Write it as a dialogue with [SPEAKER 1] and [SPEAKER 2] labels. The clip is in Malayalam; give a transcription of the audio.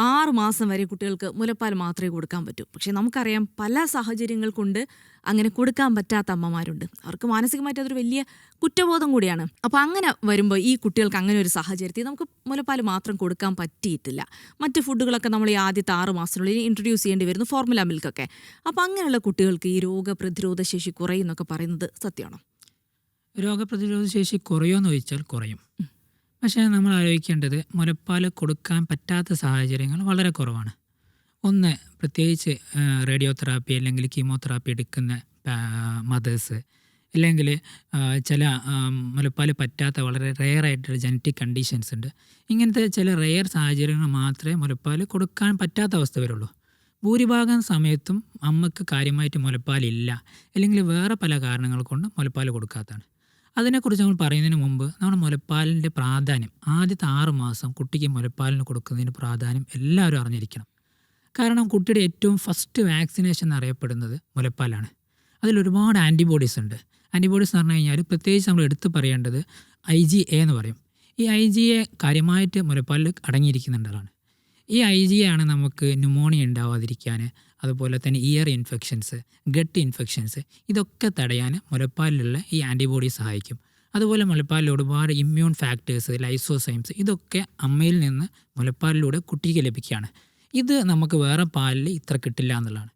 [SPEAKER 1] 6 മാസം വരെ കുട്ടികൾക്ക് മുലപ്പാൽ മാത്രമേ കൊടുക്കാൻ പറ്റൂ. പക്ഷേ നമുക്കറിയാം പല സാഹചര്യങ്ങൾ കൊണ്ട് അങ്ങനെ കൊടുക്കാൻ പറ്റാത്ത അമ്മമാരുണ്ട്. അവർക്ക് മാനസികമായിട്ട് അതൊരു വലിയ കുറ്റബോധം കൂടിയാണ്. അപ്പോൾ അങ്ങനെ വരുമ്പോൾ ഈ കുട്ടികൾക്ക് അങ്ങനെ ഒരു സാഹചര്യത്തിൽ നമുക്ക് മുലപ്പാൽ മാത്രം കൊടുക്കാൻ പറ്റിയിട്ടില്ല. മറ്റ് ഫുഡുകളൊക്കെ നമ്മൾ ഈ ആദ്യത്തെ 6 മാസത്തിനുള്ളിൽ ഇൻട്രൊഡ്യൂസ് ചെയ്യേണ്ടി വരുന്നു, ഫോർമുല മിൽക്കൊക്കെ. അപ്പോൾ അങ്ങനെയുള്ള കുട്ടികൾക്ക് ഈ രോഗപ്രതിരോധ ശേഷി കുറയുന്നൊക്കെ പറയുന്നത് സത്യമാണോ?
[SPEAKER 2] രോഗപ്രതിരോധ ശേഷി കുറയുമെന്ന് ചോദിച്ചാൽ കുറയും. പക്ഷേ നമ്മൾ ആലോചിക്കേണ്ടത് മുലപ്പാൽ കൊടുക്കാൻ പറ്റാത്ത സാഹചര്യങ്ങൾ വളരെ കുറവാണ്. ഒന്ന്, പ്രത്യേകിച്ച് റേഡിയോ തെറാപ്പി അല്ലെങ്കിൽ കീമോതെറാപ്പി എടുക്കുന്ന മദേഴ്സ്, അല്ലെങ്കിൽ ചില മുലപ്പാൽ പറ്റാത്ത വളരെ റെയറായിട്ടുള്ള ജനറ്റിക് കണ്ടീഷൻസ് ഉണ്ട്. ഇങ്ങനത്തെ ചില റെയർ സാഹചര്യങ്ങൾ മാത്രമേ മുലപ്പാൽ കൊടുക്കാൻ പറ്റാത്ത അവസ്ഥ വരുള്ളൂ. ഭൂരിഭാഗം സമയത്തും അമ്മക്ക് കാര്യമായിട്ട് മുലപ്പാലില്ല, അല്ലെങ്കിൽ വേറെ പല കാരണങ്ങൾ കൊണ്ട് മുലപ്പാൽ കൊടുക്കാത്തതാണ്. അതിനെക്കുറിച്ച് നമ്മൾ പറയുന്നതിന് മുമ്പ് നമ്മൾ മുലപ്പാലിൻ്റെ പ്രാധാന്യം, ആദ്യത്തെ 6 മാസം കുട്ടിക്ക് മുലപ്പാലിന് കൊടുക്കുന്നതിന് പ്രാധാന്യം എല്ലാവരും അറിഞ്ഞിരിക്കണം. കാരണം കുട്ടിയുടെ ഏറ്റവും ഫസ്റ്റ് വാക്സിനേഷൻ എന്നറിയപ്പെടുന്നത് മുലപ്പാലാണ്. അതിലൊരുപാട് ആൻറ്റിബോഡീസ് ഉണ്ട്. ആൻറ്റിബോഡീസ് എന്ന് പറഞ്ഞു കഴിഞ്ഞാൽ പ്രത്യേകിച്ച് നമ്മൾ എടുത്തു പറയേണ്ടത് IgA എന്ന് പറയും. ഈ IgA കാര്യമായിട്ട് മുലപ്പാലിൽ അടങ്ങിയിരിക്കുന്നുള്ളതാണ്. ഈ IgA ആണ് നമുക്ക് ന്യൂമോണിയ ഉണ്ടാവാതിരിക്കാൻ, അതുപോലെ തന്നെ ഇയർ ഇൻഫെക്ഷൻസ്, ഗട്ട് ഇൻഫെക്ഷൻസ്, ഇതൊക്കെ തടയാൻ മുലപ്പാലിലുള്ള ഈ ആൻറ്റിബോഡി സഹായിക്കും. അതുപോലെ മുലപ്പാലിൽ ഒരുപാട് ഇമ്മ്യൂൺ ഫാക്ടേഴ്സ്, ലൈസോസൈംസ്, ഇതൊക്കെ അമ്മയിൽ നിന്ന് മുലപ്പാലിലൂടെ കുട്ടിക്ക് ലഭിക്കുകയാണ്. ഇത് നമുക്ക് വേറെ പാലിൽ ഇത്ര കിട്ടില്ല എന്നുള്ളതാണ്.